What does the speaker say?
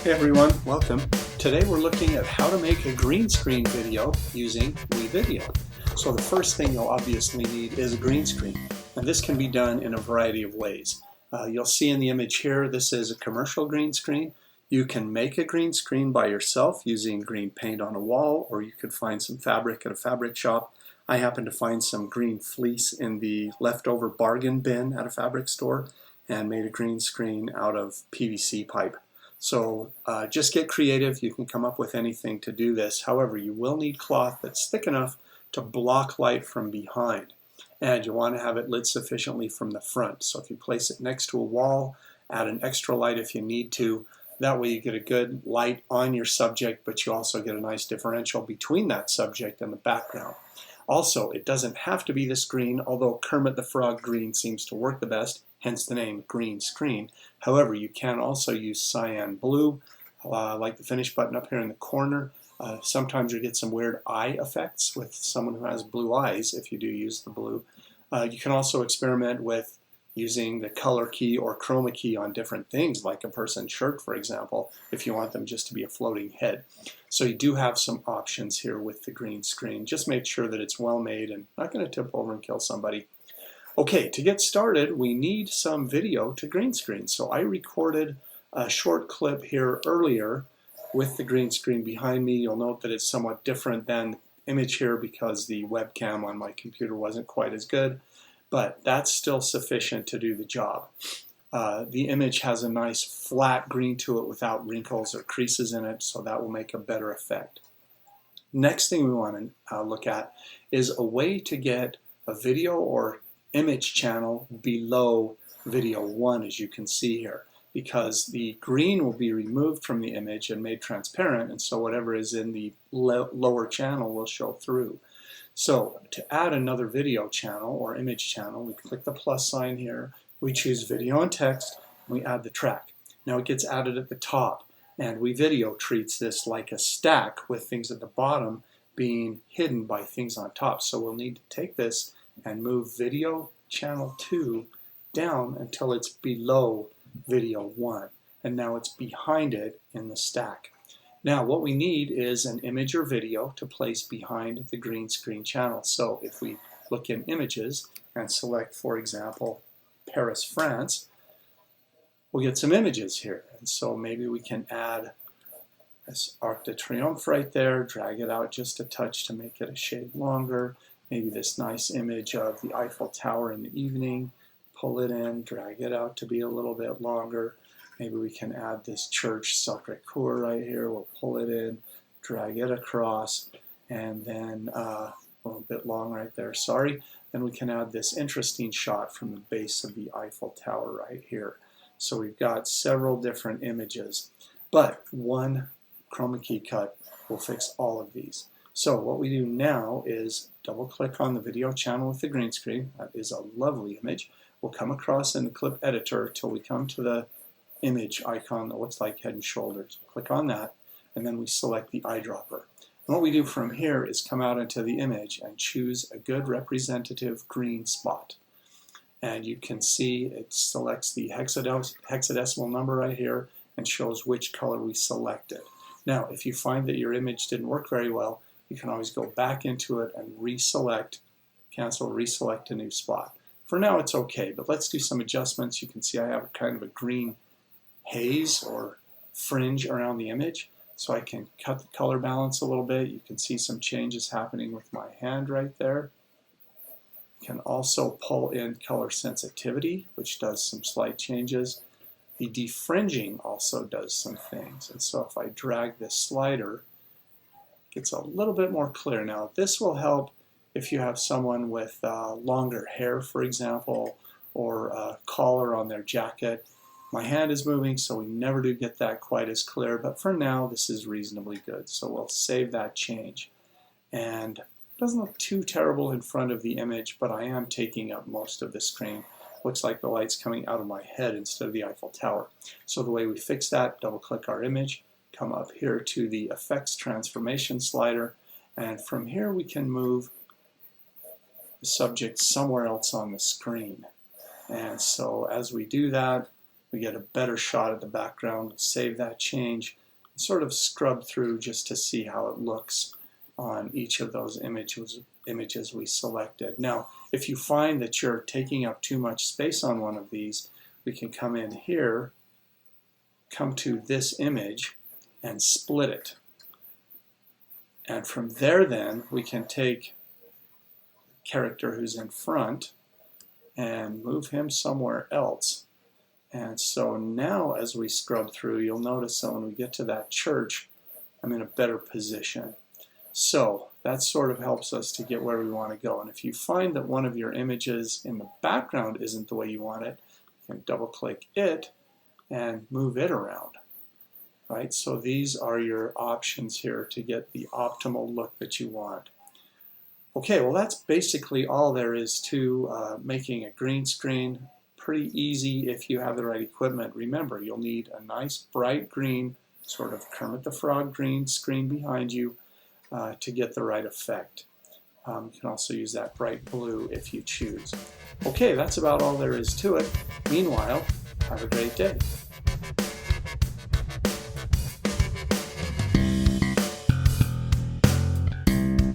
Hey everyone, welcome. Today we're looking at how to make a green screen video using WeVideo. So the first thing you'll obviously need is a green screen, and this can be done in a variety of ways. You'll see in the image here, this is a commercial green screen. You can make a green screen by yourself using green paint on a wall, or you could find some fabric at a fabric shop. I happened to find some green fleece in the leftover bargain bin at a fabric store and made a green screen out of PVC pipe. So just get creative. You can come up with anything to do this. However, you will need cloth that's thick enough to block light from behind. And you want to have it lit sufficiently from the front. So if you place it next to a wall, add an extra light if you need to. That way you get a good light on your subject, but you also get a nice differential between that subject and the background. Also, it doesn't have to be this green, although Kermit the Frog green seems to work the best, hence the name green screen. However, you can also use cyan blue, like the finish button up here in the corner. Sometimes you get some weird eye effects with someone who has blue eyes if you do use the blue. You can also experiment with using the color key or chroma key on different things, like a person's shirt, for example, if you want them just to be a floating head. So you do have some options here with the green screen. Just make sure that it's well made and not going to tip over and kill somebody. Okay, to get started, we need some video to green screen. So I recorded a short clip here earlier with the green screen behind me. You'll note that it's somewhat different than the image here because the webcam on my computer wasn't quite as good, but that's still sufficient to do the job. The image has a nice flat green to it without wrinkles or creases in it, so that will make a better effect. Next thing we want to look at is a way to get a video or image channel below video 1, as you can see here, because the green will be removed from the image and made transparent, and so whatever is in the lower channel will show through. So to add another video channel or image channel, we click the plus sign here, we choose video and text, and we add the track. Now it gets added at the top, and WeVideo treats this like a stack with things at the bottom being hidden by things on top. So we'll need to take this and move video channel 2 down until it's below video 1, and now it's behind it in the stack. Now what we need is an image or video to place behind the green screen channel. So if we look in images and select, for example, Paris, France, we'll get some images here. And so maybe we can add this Arc de Triomphe right there, drag it out just a touch to make it a shade longer. Maybe this nice image of the Eiffel Tower in the evening, pull it in, drag it out to be a little bit longer. Maybe we can add this church Sacré-Cœur right here. We'll pull it in, drag it across, and then a little bit long right there, sorry. Then we can add this interesting shot from the base of the Eiffel Tower right here. So we've got several different images, but one chroma key cut will fix all of these. So what we do now is double click on the video channel with the green screen. That is a lovely image. We'll come across in the clip editor till we come to the image icon that looks like Head and Shoulders. Click on that, and then we select the eyedropper. And what we do from here is come out into the image and choose a good representative green spot. And you can see it selects the hexadecimal number right here and shows which color we selected. Now, if you find that your image didn't work very well, you can always go back into it and reselect, cancel, reselect a new spot. For now, it's okay, but let's do some adjustments. You can see I have kind of a green haze or fringe around the image, so I can cut the color balance a little bit. You can see some changes happening with my hand right there. You can also pull in color sensitivity, which does some slight changes. The defringing also does some things, and so if I drag this slider, it gets a little bit more clear. Now this will help if you have someone with longer hair, for example, or a collar on their jacket. My hand is moving, so we never do get that quite as clear, but for now this is reasonably good. So we'll save that change. And it doesn't look too terrible in front of the image, but I am taking up most of the screen. Looks like the light's coming out of my head instead of the Eiffel Tower. So the way we fix that, double click our image, come up here to the Effects Transformation slider, and from here we can move the subject somewhere else on the screen. And so as we do that, we get a better shot at the background. Save that change, and sort of scrub through just to see how it looks on each of those images we selected. Now, if you find that you're taking up too much space on one of these, we can come in here, come to this image, and split it. And from there then, we can take the character who's in front and move him somewhere else. And so now as we scrub through, you'll notice that when we get to that church, I'm in a better position. So that sort of helps us to get where we want to go. And if you find that one of your images in the background isn't the way you want it, you can double click it and move it around. Right? So these are your options here to get the optimal look that you want. Okay, well that's basically all there is to making a green screen. Pretty easy if you have the right equipment. Remember, you'll need a nice bright green, sort of Kermit the Frog green screen behind you to get the right effect. You can also use that bright blue if you choose. Okay, that's about all there is to it. Meanwhile, have a great day.